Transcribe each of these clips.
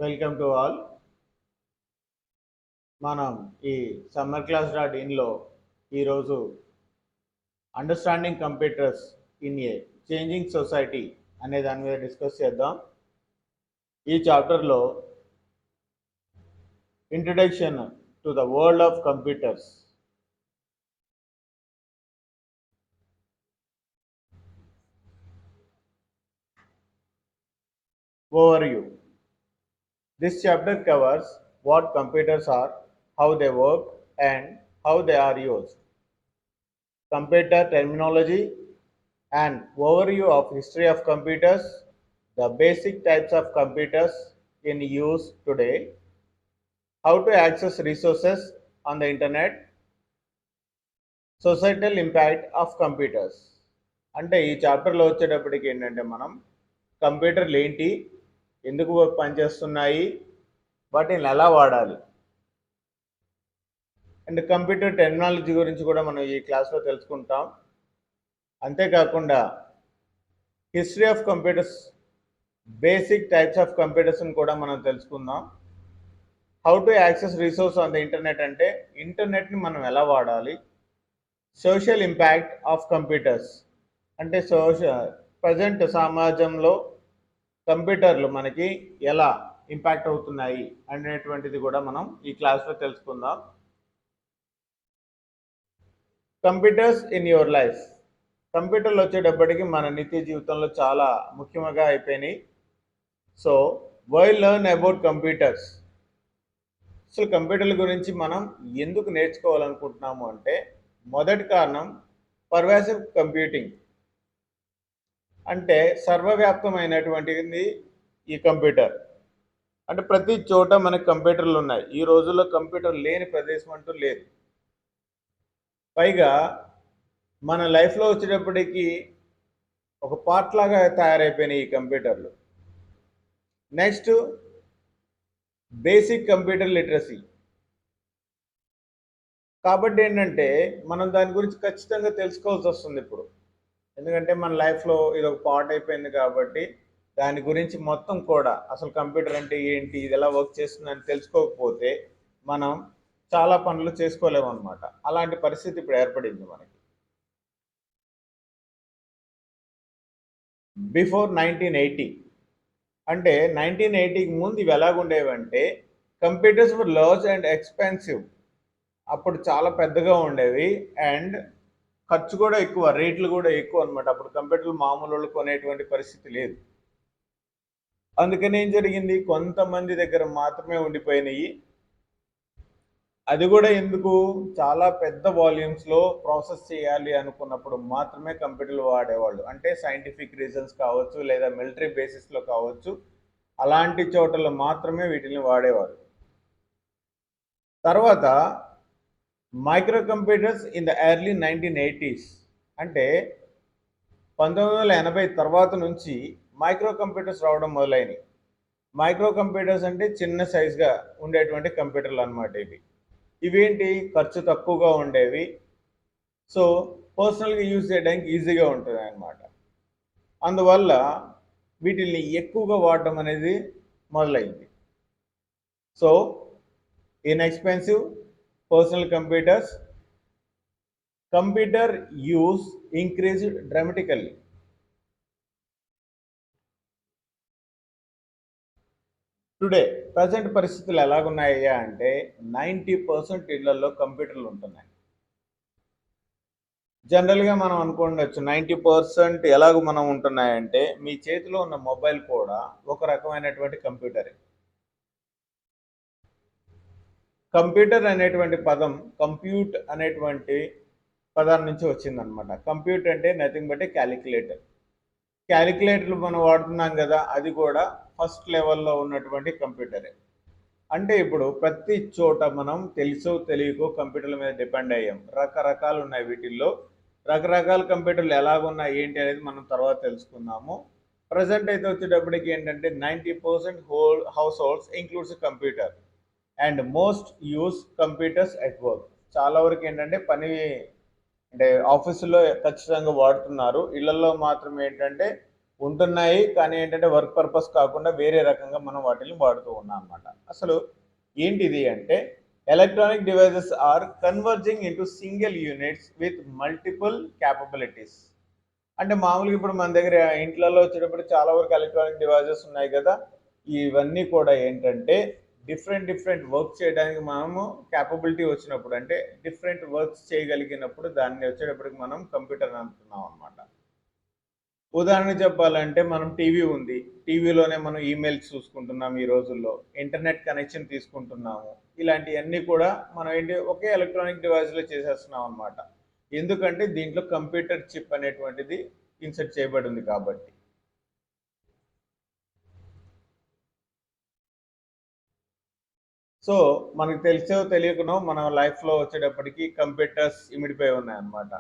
Welcome to all. మనం ఈ summer class .inలో ఈరోజు understanding computers in a changing society అనే దాని మీద డిస్కస్ చేద్దాం. ఈ చాప్టర్లో introduction to the world of computers, overview. This chapter covers what computers are, how they work, and how they are used. Computer terminology, an overview of history of computers, the basic types of computers in use today, how to access resources on the internet, societal impact of computers. అంటే ఈ చాప్టర్లో వచ్చేటప్పటికి ఏంటంటే మనం కంప్యూటర్లు ఏంటి, ఎందుకు పనిచేస్తున్నాయి, వాటిని ఎలా వాడాలి, అండ్ కంప్యూటర్ టెక్నాలజీ గురించి కూడా మనం ఈ క్లాస్లో తెలుసుకుంటాం. అంతేకాకుండా history of computers, basic types of కంప్యూటర్స్ని కూడా మనం తెలుసుకుందాం. How to access resource on the internet, అంటే ఇంటర్నెట్ని మనం ఎలా వాడాలి. సోషల్ ఇంపాక్ట్ ఆఫ్ కంప్యూటర్స్, అంటే ప్రజెంట్ సమాజంలో కంప్యూటర్లు మనకి ఎలా ఇంపాక్ట్ అవుతున్నాయి అనేటువంటిది కూడా మనం ఈ క్లాస్లో తెలుసుకుందాం. Computers in your life. కంప్యూటర్లు వచ్చేటప్పటికి మన నిత్య జీవితంలో చాలా ముఖ్యంగా అయిపోయినాయి. So why learn about computers. అసలు కంప్యూటర్ల గురించి మనం ఎందుకు నేర్చుకోవాలనుకుంటున్నాము అంటే, మొదటి కారణం పర్వాసివ్ కంప్యూటింగ్, అంటే సర్వవ్యాప్తమైనటువంటిది ఈ కంప్యూటర్. అంటే ప్రతి చోట మనకి కంప్యూటర్లు ఉన్నాయి. ఈ రోజుల్లో కంప్యూటర్ లేని ప్రదేశం అంటూ లేదు. పైగా మన లైఫ్లో వచ్చేటప్పటికి ఒక పార్ట్ లాగా తయారైపోయినాయి ఈ కంప్యూటర్లు. Next, basic computer literacy. కాబట్టి ఏంటంటే మనం దాని గురించి ఖచ్చితంగా తెలుసుకోవాల్సి వస్తుంది ఇప్పుడు. ఎందుకంటే మన లైఫ్లో ఇది ఒక పార్ట్ అయిపోయింది కాబట్టి దాని గురించి మొత్తం కూడా అసలు కంప్యూటర్ అంటే ఏంటి, ఇది ఎలా వర్క్ చేస్తుందని తెలుసుకోకపోతే మనం చాలా పనులు చేసుకోలేము అనమాట. అలాంటి పరిస్థితి ఇప్పుడు ఏర్పడింది మనకి. బిఫోర్ 1980, అంటే 1980కి ముందు ఇవి ఎలాగుండేవంటే, computers were large and expensive. అప్పుడు చాలా పెద్దగా ఉండేవి అండ్ ఖర్చు కూడా ఎక్కువ, రేట్లు కూడా ఎక్కువ అనమాట. అప్పుడు కంప్యూటర్లు మామూలు వాళ్ళు కొనేటువంటి పరిస్థితి లేదు. అందుకని ఏం జరిగింది, కొంతమంది దగ్గర మాత్రమే ఉండిపోయినాయి. అది కూడా ఎందుకు, చాలా పెద్ద వాల్యూమ్స్లో ప్రాసెస్ చేయాలి అనుకున్నప్పుడు మాత్రమే కంప్యూటర్లు వాడేవాళ్ళు. అంటే సైంటిఫిక్ రీజన్స్ కావచ్చు, లేదా మిలిటరీ బేసిస్లో కావచ్చు, అలాంటి చోట్ల మాత్రమే వీటిని వాడేవారు. తర్వాత micro computers in the early 1980s, అంటే 1980 తర్వాత నుంచి మైక్రో కంప్యూటర్స్ రావడం మొదలైనవి. మైక్రో కంప్యూటర్స్ అంటే చిన్న సైజ్గా ఉండేటువంటి కంప్యూటర్లు అనమాట. ఇవేంటి, ఖర్చు తక్కువగా ఉండేవి. సో పర్సనల్గా యూజ్ చేయడానికి ఈజీగా ఉంటుంది అన్నమాట. అందువల్ల వీటిని ఎక్కువగా వాడటం అనేది మొదలైంది. So inexpensive personal computers, computer use increased dramatically. Today present పరిస్థితులు ఎలాగున్నాయ్యా అంటే 90% ఇళ్లలో కంప్యూటర్లు ఉంటున్నాయి. జనరల్గా మనం అనుకోవచ్చు 90% ఎలాగ మనం ఉంటున్నాయంటే, మీ చేతిలో ఉన్న మొబైల్ కూడా ఒక రకమైనటువంటి కంప్యూటరే. కంప్యూటర్ అనేటువంటి పదం కంప్యూట్ అనేటువంటి పదాల నుంచి వచ్చిందనమాట. కంప్యూట్ అంటే నథింగ్ బట్ ఏ క్యాలిక్యులేటర్. క్యాలిక్యులేటర్లు మనం వాడుతున్నాం కదా, అది కూడా ఫస్ట్ లెవెల్లో ఉన్నటువంటి కంప్యూటరే. అంటే ఇప్పుడు ప్రతి చోట మనం తెలుసో తెలియకో కంప్యూటర్ల మీద డిపెండ్ అయ్యాం. రకరకాలు ఉన్నాయి వీటిల్లో. రకరకాల కంప్యూటర్లు ఎలాగున్నాయి ఏంటి అనేది మనం తర్వాత తెలుసుకుందాము. ప్రజెంట్ అయితే వచ్చేటప్పటికి ఏంటంటే 90% house holds includes computer and most use computers at work. చాలా వరకు ఏంటంటే పని అంటే ఆఫీసులో ఖచ్చితంగా వాడుతున్నారు. ఇళ్లలో మాత్రం ఏంటంటే ఉంటున్నాయి, కానీ ఏంటంటే వర్క్ పర్పస్ కాకుండా వేరే రకంగా మనం వాటిని వాడుతూ ఉన్నాం అనమాట. అసలు ఏంటిది అంటే electronic devices are converging into single units with multiple capabilities. అంటే మామూలుగా ఇప్పుడు మన దగ్గర ఇంట్లలో వచ్చేటప్పుడు చాలా వరకు ఎలక్ట్రానిక్ డివైజెస్ ఉన్నాయి కదా. ఇవన్నీ కూడా ఏంటంటే డిఫరెంట్ డిఫరెంట్ వర్క్ చేయడానికి మనము క్యాపబిలిటీ వచ్చినప్పుడు, అంటే డిఫరెంట్ వర్క్స్ చేయగలిగినప్పుడు దాన్ని వచ్చేటప్పటికి మనం కంప్యూటర్ అంటున్నాం అనమాట. ఉదాహరణ చెప్పాలంటే మనం టీవీ ఉంది, టీవీలోనే మనం ఈమెయిల్స్ చూసుకుంటున్నాం ఈ రోజుల్లో, ఇంటర్నెట్ కనెక్షన్ తీసుకుంటున్నాము. ఇలాంటివన్నీ కూడా మనం ఏంటి ఒకే ఎలక్ట్రానిక్ డివైస్లో చేసేస్తున్నాం అనమాట. ఎందుకంటే దీంట్లో కంప్యూటర్ చిప్ అనేటువంటిది ఇన్సర్ట్ చేయబడి ఉంది కాబట్టి. సో మనకు తెలిసో తెలియకనో మన లైఫ్లో వచ్చేటప్పటికి కంప్యూటర్స్ ఇమిడిపోయి ఉన్నాయన్నమాట.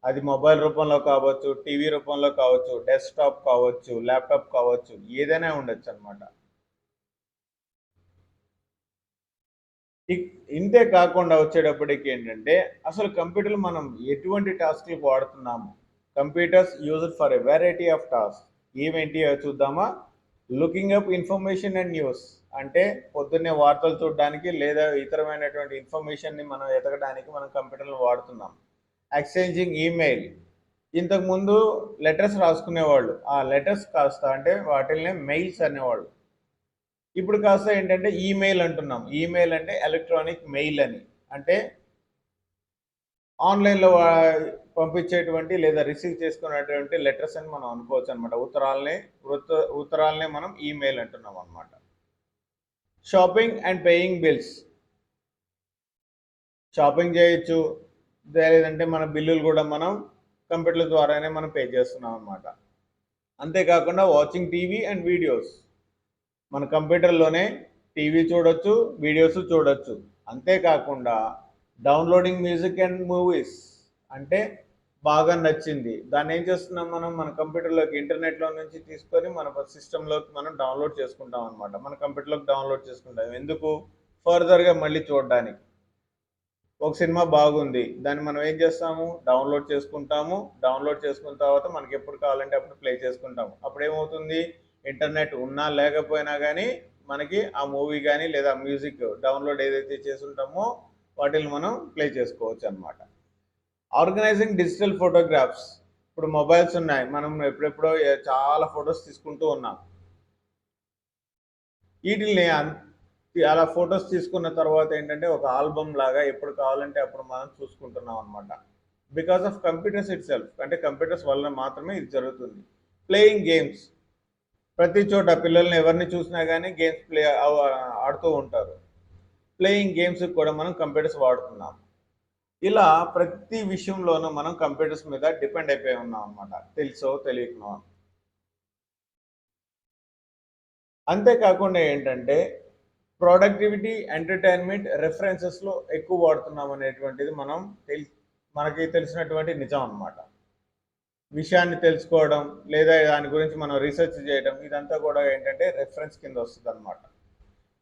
అది మొబైల్ రూపంలో కావచ్చు, టీవీ రూపంలో కావచ్చు, డెస్క్టాప్ కావచ్చు, ల్యాప్టాప్ కావచ్చు, ఏదైనా ఉండొచ్చు అనమాట. ఇంతే కాకుండా వచ్చేటప్పటికి ఏంటంటే అసలు కంప్యూటర్లు మనం ఎటువంటి టాస్క్లకు వాడుతున్నాము. Computers used for a variety of task. ఏమేంటి చూద్దామా. Looking up information and news, అంటే పొద్దున్నే వార్తలు చూడడానికి లేదా ఇతరమైనటువంటి ఇన్ఫర్మేషన్ని మనం ఎతకడానికి మనం కంప్యూటర్లు వాడుతున్నాం. ఎక్స్చేంజింగ్ ఈమెయిల్, ఇంతకుముందు లెటర్స్ రాసుకునేవాళ్ళు, ఆ లెటర్స్ కాస్త అంటే వాటిల్ని మెయిల్స్ అనేవాళ్ళు. ఇప్పుడు కాస్త ఏంటంటే ఈమెయిల్ అంటున్నాం. ఈమెయిల్ అంటే ఎలక్ట్రానిక్ మెయిల్ అని, అంటే ఆన్లైన్లో పంపించేటువంటి లేదా రిసీవ్ చేసుకునేటువంటి లెటర్స్ అని మనం అనుకోవచ్చు అనమాట. ఉత్తరాలనే మనం ఈమెయిల్ అంటున్నాం అనమాట. Shopping and paying bills, shopping చేయొచ్చు, లేదంటే మన బిల్లులు కూడా మనం కంప్యూటర్ల ద్వారానే మనం పే చేస్తున్నాం అనమాట. అంతేకాకుండా వాచింగ్ టీవీ అండ్ వీడియోస్, మన కంప్యూటర్లోనే టీవీ చూడొచ్చు, వీడియోస్ చూడొచ్చు. అంతేకాకుండా డౌన్లోడింగ్ మ్యూజిక్ అండ్ మూవీస్, అంటే బాగా నచ్చింది దాన్ని ఏం చేస్తున్నాం మనం మన కంప్యూటర్లోకి ఇంటర్నెట్లో నుంచి తీసుకొని మన సిస్టంలోకి మనం డౌన్లోడ్ చేసుకుంటాం అనమాట. మన కంప్యూటర్లోకి డౌన్లోడ్ చేసుకుంటాం. ఎందుకు? ఫర్దర్గా మళ్ళీ చూడడానికి. ఒక సినిమా బాగుంది, దాన్ని మనం ఏం చేస్తాము, డౌన్లోడ్ చేసుకుంటాము. డౌన్లోడ్ చేసుకున్న తర్వాత మనకి ఎప్పుడు కావాలంటే అప్పుడు ప్లే చేసుకుంటాము. అప్పుడు ఏమవుతుంది, ఇంటర్నెట్ ఉన్నా లేకపోయినా కానీ మనకి ఆ మూవీ కానీ లేదా మ్యూజిక్ డౌన్లోడ్ ఏదైతే చేసుకుంటామో వాటిని మనం ప్లే చేసుకోవచ్చు అనమాట. ఆర్గనైజింగ్ డిజిటల్ ఫోటోగ్రాఫ్స్, ఇప్పుడు మొబైల్స్ ఉన్నాయి, మనం ఎప్పుడెప్పుడో చాలా ఫొటోస్ తీసుకుంటూ ఉన్నాం. వీటిని అలా ఫొటోస్ తీసుకున్న తర్వాత ఏంటంటే ఒక ఆల్బమ్ లాగా ఎప్పుడు కావాలంటే అప్పుడు మనం చూసుకుంటున్నాం అనమాట. Because of computers it self, అంటే కంప్యూటర్స్ వల్ల మాత్రమే ఇది జరుగుతుంది. ప్లేయింగ్ గేమ్స్, ప్రతి చోట పిల్లల్ని ఎవరిని చూసినా కానీ గేమ్స్ ఆడుతూ ఉంటారు. ప్లేయింగ్ గేమ్స్ కూడా మనం కంప్యూటర్స్ వాడుతున్నాం. ఇలా ప్రతి విషయంలోనూ మనం కంప్యూటర్స్ మీద డిపెండ్ అయిపోయి ఉన్నాం అనమాట, తెలుసో తెలియకనో. అంతేకాకుండా ఏంటంటే ప్రొడక్టివిటీ, ఎంటర్టైన్మెంట్, రెఫరెన్సెస్లో ఎక్కువ వాడుతున్నాం అనేటువంటిది మనకి తెలిసినటువంటి నిజం అనమాట. విషయాన్ని తెలుసుకోవడం లేదా దాని గురించి మనం రీసెర్చ్ చేయడం, ఇదంతా కూడా ఏంటంటే రెఫరెన్స్ కింద వస్తుంది అనమాట.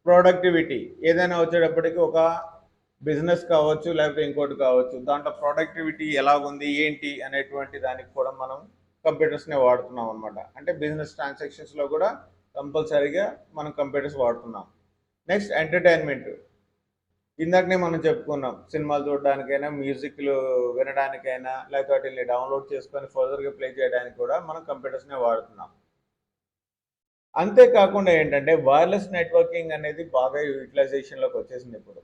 ప్రొడక్టివిటీ ఏదైనా వచ్చేటప్పటికి ఒక బిజినెస్ కావచ్చు లేకపోతే ఇంకోటి కావచ్చు, దాంట్లో ప్రొడక్టివిటీ ఎలా ఉంది ఏంటి అనేటువంటి దానికి కూడా మనం కంప్యూటర్స్నే వాడుతున్నాం అనమాట. అంటే బిజినెస్ ట్రాన్సాక్షన్స్లో కూడా కంపల్సరీగా మనం కంప్యూటర్స్ వాడుతున్నాం. నెక్స్ట్ ఎంటర్టైన్మెంట్, ఇందాకనే మనం చెప్పుకున్నాం, సినిమాలు చూడడానికైనా మ్యూజిక్లు వినడానికైనా లేకపోతే వాటిని డౌన్లోడ్ చేసుకొని ఫర్దర్గా ప్లే చేయడానికి కూడా మనం కంప్యూటర్స్నే వాడుతున్నాం. అంతేకాకుండా ఏంటంటే వైర్లెస్ నెట్వర్కింగ్ అనేది బాగా యూటిలైజేషన్లోకి వచ్చేసింది ఇప్పుడు.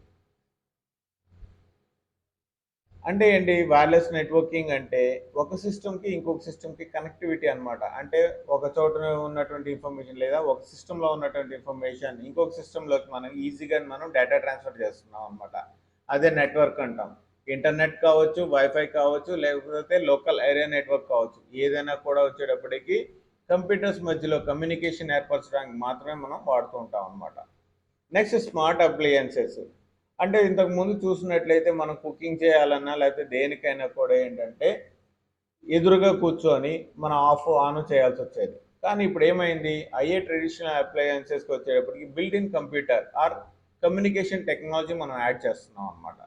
అంటే ఏంటి వైర్లెస్ నెట్వర్కింగ్ అంటే ఒక సిస్టమ్కి ఇంకొక సిస్టమ్కి కనెక్టివిటీ అనమాట. అంటే ఒక చోట ఉన్నటువంటి ఇన్ఫర్మేషన్ లేదా ఒక సిస్టంలో ఉన్నటువంటి ఇన్ఫర్మేషన్ ఇంకొక సిస్టంలోకి మనం ఈజీగా మనం డేటా ట్రాన్స్ఫర్ చేస్తున్నాం అనమాట. అదే నెట్వర్క్ అంటాం. ఇంటర్నెట్ కావచ్చు, వైఫై కావచ్చు, లేకపోతే లోకల్ ఏరియా నెట్వర్క్ కావచ్చు, ఏదైనా కూడా వచ్చేటప్పటికి కంప్యూటర్స్ మధ్యలో కమ్యూనికేషన్ ఏర్పరచడానికి మాత్రమే మనం వాడుతూ ఉంటాం అనమాట. నెక్స్ట్ స్మార్ట్ అప్లయన్సెస్, అంటే ఇంతకు ముందు చూసినట్లయితే మనం కుకింగ్ చేయాలన్నా లేకపోతే దేనికైనా కూడా ఏంటంటే ఎదురుగా కూర్చొని మనం ఆన్ చేయాల్సి వచ్చేది. కానీ ఇప్పుడు ఏమైంది, అయ్యే ట్రెడిషనల్ అప్లయన్సెస్కి వచ్చేటప్పటికి built in computer are communication technology మనం యాడ్ చేస్తున్నాం అనమాట.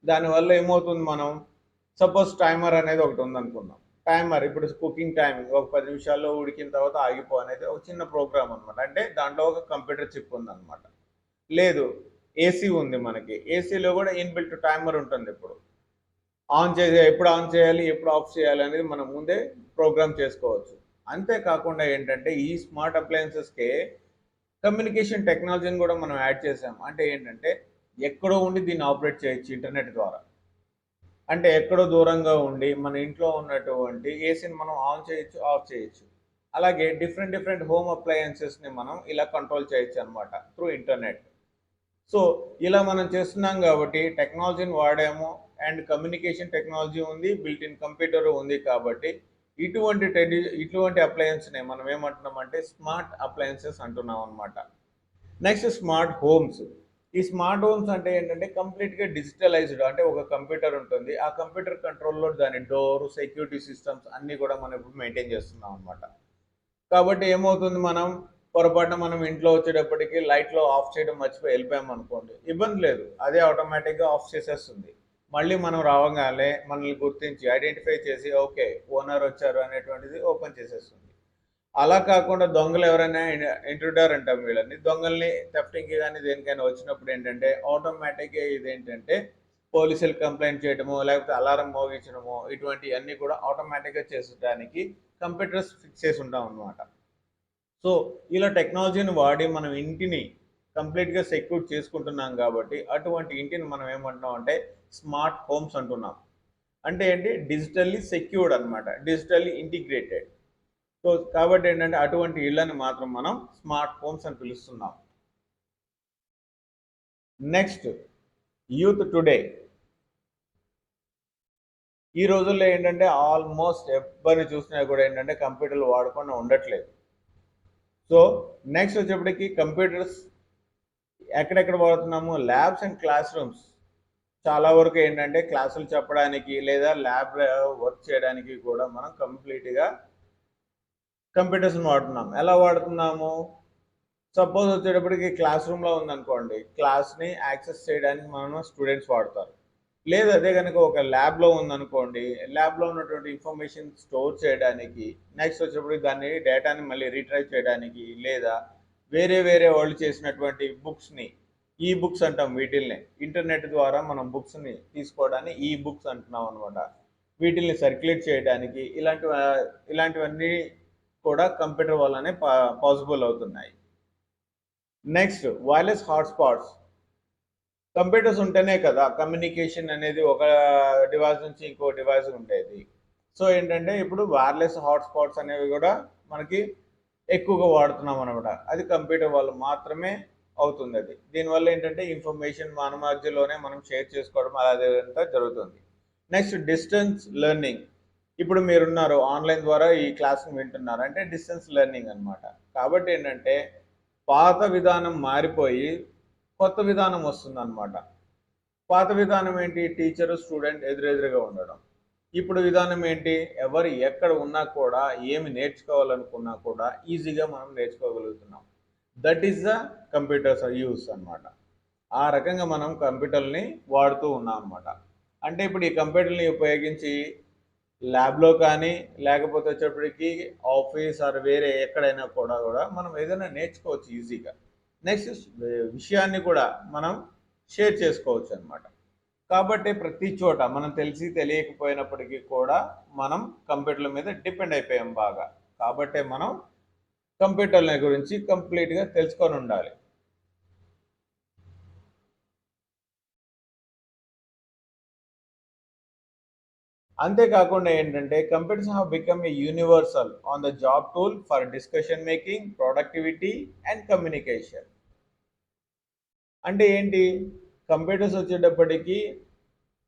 దానివల్ల ఏమవుతుంది, మనం సపోజ్ టైమర్ అనేది ఒకటి ఉందనుకుందాం. టైమర్, ఇప్పుడు కుకింగ్ టైమింగ్ ఒక 10 నిమిషాల్లో ఉడికిన తర్వాత ఆగిపో అనేది ఒక చిన్న ప్రోగ్రామ్ అనమాట. అంటే దాంట్లో ఒక కంప్యూటర్ చిప్ ఉందన్నమాట. లేదు, ఏసీ ఉంది మనకి. ఏసీలో కూడా ఇన్‌బిల్ట్ టైమర్ ఉంటుంది ఇప్పుడు. ఎప్పుడు ఆన్ చేయాలి, ఎప్పుడు ఆఫ్ చేయాలి అనేది మనం ముందే ప్రోగ్రామ్ చేసుకోవచ్చు. అంతేకాకుండా ఏంటంటే ఈ స్మార్ట్ అప్లయన్సెస్‌కే కమ్యూనికేషన్ టెక్నాలజీని కూడా మనం యాడ్ చేసాం. అంటే ఏంటంటే ఎక్కడో ఉండి దీన్ని ఆపరేట్ చేయొచ్చు ఇంటర్నెట్ ద్వారా. అంటే ఎక్కడో దూరంగా ఉండి మన ఇంట్లో ఉన్నటువంటి ఏసీని మనం ఆన్ చేయొచ్చు, ఆఫ్ చేయొచ్చు. అలాగే డిఫరెంట్ డిఫరెంట్ హోమ్ అప్లయన్సెస్ని మనం ఇలా కంట్రోల్ చేయొచ్చు అనమాట త్రూ ఇంటర్నెట్. సో ఇలా మనం చేస్తున్నాం కాబట్టి టెక్నాలజీని వాడాము, అండ్ కమ్యూనికేషన్ టెక్నాలజీ ఉంది, బిల్ట్ ఇన్ కంప్యూటర్ ఉంది కాబట్టి ఇటువంటి అప్లయన్స్ని మనం ఏమంటున్నామంటే స్మార్ట్ అప్లయన్సెస్ అంటున్నాం అనమాట. Next smart homes. ఈ స్మార్ట్ హోమ్స్ అంటే ఏంటంటే కంప్లీట్గా డిజిటలైజ్డ్. అంటే ఒక కంప్యూటర్ ఉంటుంది, ఆ కంప్యూటర్ కంట్రోల్లో దాని డోర్, సెక్యూరిటీ సిస్టమ్స్ అన్నీ కూడా మనం ఇప్పుడు మెయింటైన్ చేస్తున్నాం అనమాట. కాబట్టి ఏమవుతుంది, పొరపాటున మనం ఇంట్లో వచ్చేటప్పటికి లైట్లో ఆఫ్ చేయడం మర్చిపోయి వెళ్ళిపోయాం అనుకోండి, ఇబ్బంది లేదు, అదే ఆటోమేటిక్గా ఆఫ్ చేసేస్తుంది. మళ్ళీ మనం రావగానే మనల్ని గుర్తించి ఐడెంటిఫై చేసి ఓకే ఓనర్ వచ్చారు అనేటువంటిది ఓపెన్ చేసేస్తుంది. అలా కాకుండా దొంగలు ఎవరైనా ఇంట్రూడర్ అంటాం వీళ్ళని, దొంగల్ని థెఫ్టింగ్కి కానీ దేనికైనా వచ్చినప్పుడు ఏంటంటే ఆటోమేటిక్గా ఇదేంటంటే పోలీసులు కంప్లైంట్ చేయడమో లేకపోతే అలారం మోగించడమో ఇటువంటివన్నీ కూడా ఆటోమేటిక్గా చేసడానికి కంప్యూటర్స్ ఫిక్స్ చేసి ఉంటాం అనమాట. సో ఇలా టెక్నాలజీని వాడి మనం ఇంటిని కంప్లీట్గా సెక్యూర్ చేసుకుంటున్నాం కాబట్టి అటువంటి ఇంటిని మనం ఏమంటున్నాం అంటే స్మార్ట్ హోమ్స్ అంటున్నాం. అంటే ఏంటి, డిజిటల్లీ సెక్యూర్డ్ అనమాట, డిజిటల్లీ ఇంటిగ్రేటెడ్. సో కాబట్టి ఏంటంటే అటువంటి ఇళ్ళని మాత్రం మనం స్మార్ట్ హోమ్స్ అని పిలుస్తున్నాం. Next, youth today. ఈ రోజుల్లో ఏంటంటే ఆల్మోస్ట్ ఎవరిని చూసినా కూడా ఏంటంటే కంప్యూటర్లు వాడకుండా ఉండట్లేదు. సో నెక్స్ట్ వచ్చేప్పటికి కంప్యూటర్స్ ఎక్కడెక్కడ వాడుతున్నాము, ల్యాబ్స్ అండ్ క్లాస్ రూమ్స్. చాలా వరకు ఏంటంటే క్లాసులు చెప్పడానికి లేదా ల్యాబ్ వర్క్ చేయడానికి కూడా మనం కంప్లీట్గా కంప్యూటర్స్ని వాడుతున్నాం. ఎలా వాడుతున్నాము, సపోజ్ వచ్చేటప్పటికి క్లాస్ రూమ్లో ఉందనుకోండి, క్లాస్ని యాక్సెస్ చేయడానికి మనం స్టూడెంట్స్ వాడతారు. లేదు అదే కనుక ఒక ల్యాబ్లో ఉందనుకోండి, ల్యాబ్లో ఉన్నటువంటి ఇన్ఫర్మేషన్ స్టోర్ చేయడానికి, నెక్స్ట్ వచ్చేటప్పటికి దాన్ని డేటాని మళ్ళీ రీట్రైవ్ చేయడానికి, లేదా వేరే వేరే వాళ్ళు చేసినటువంటి బుక్స్ని, ఈ బుక్స్ అంటాం వీటిల్ని, ఇంటర్నెట్ ద్వారా మనం బుక్స్ని తీసుకోవడాన్ని ఈ బుక్స్ అంటున్నాం అనమాట. వీటిల్ని సర్క్యులేట్ చేయడానికి ఇలాంటివన్నీ కూడా కంప్యూటర్ వల్లనే పాసిబుల్ అవుతున్నాయి. Next, wireless hotspots. కంప్యూటర్స్ ఉంటేనే కదా కమ్యూనికేషన్ అనేది ఒక డివైస్ నుంచి ఇంకో డివైస్ ఉండేది. సో ఏంటంటే ఇప్పుడు వైర్లెస్ హాట్స్పాట్స్ అనేవి కూడా మనకి ఎక్కువగా వాడుతున్నాం అనమాట. అది కంప్యూటర్ వల్ల మాత్రమే అవుతుంది. అది దీనివల్ల ఏంటంటే ఇన్ఫర్మేషన్ మన మధ్యలోనే మనం షేర్ చేసుకోవడం అదంతా జరుగుతుంది. Next, distance learning. ఇప్పుడు మీరున్నారు ఆన్లైన్ ద్వారా ఈ క్లాస్ని వింటున్నారు అంటే డిస్టెన్స్ లెర్నింగ్ అనమాట. కాబట్టి ఏంటంటే పాత విధానం మారిపోయి కొత్త విధానం వస్తుందన్నమాట. పాత విధానం ఏంటి, టీచరు స్టూడెంట్ ఎదురెదురుగా ఉండడం. ఇప్పుడు విధానం ఏంటి, ఎవరు ఎక్కడ ఉన్నా కూడా ఏమి నేర్చుకోవాలనుకున్నా కూడా ఈజీగా మనం నేర్చుకోగలుగుతున్నాం. That is the computers use అనమాట. ఆ రకంగా మనం కంప్యూటర్ని వాడుతూ ఉన్నాం అనమాట. అంటే ఇప్పుడు ఈ కంప్యూటర్ని ఉపయోగించి ల్యాబ్లో కానీ లేకపోతే వచ్చేప్పటికి ఆఫీస్ ఆర్ వేరే ఎక్కడైనా కూడా మనం ఏదైనా నేర్చుకోవచ్చు ఈజీగా. నెక్స్ట్, విషయాన్ని కూడా మనం షేర్ చేసుకోవచ్చు అనమాట. కాబట్టి ప్రతి చోట మనం తెలిసి తెలియకపోయినప్పటికీ కూడా మనం కంప్యూటర్ల మీద డిపెండ్ అయిపోయాం బాగా. కాబట్టి మనం కంప్యూటర్ల గురించి కంప్లీట్గా తెలుసుకొని ఉండాలి. అంతేకాకుండా ఏంటంటే computers have become a universal on the job tool for discussion making, productivity and communication. అంటే ఏంటి, కంప్యూటర్స్ వచ్చేటప్పటికి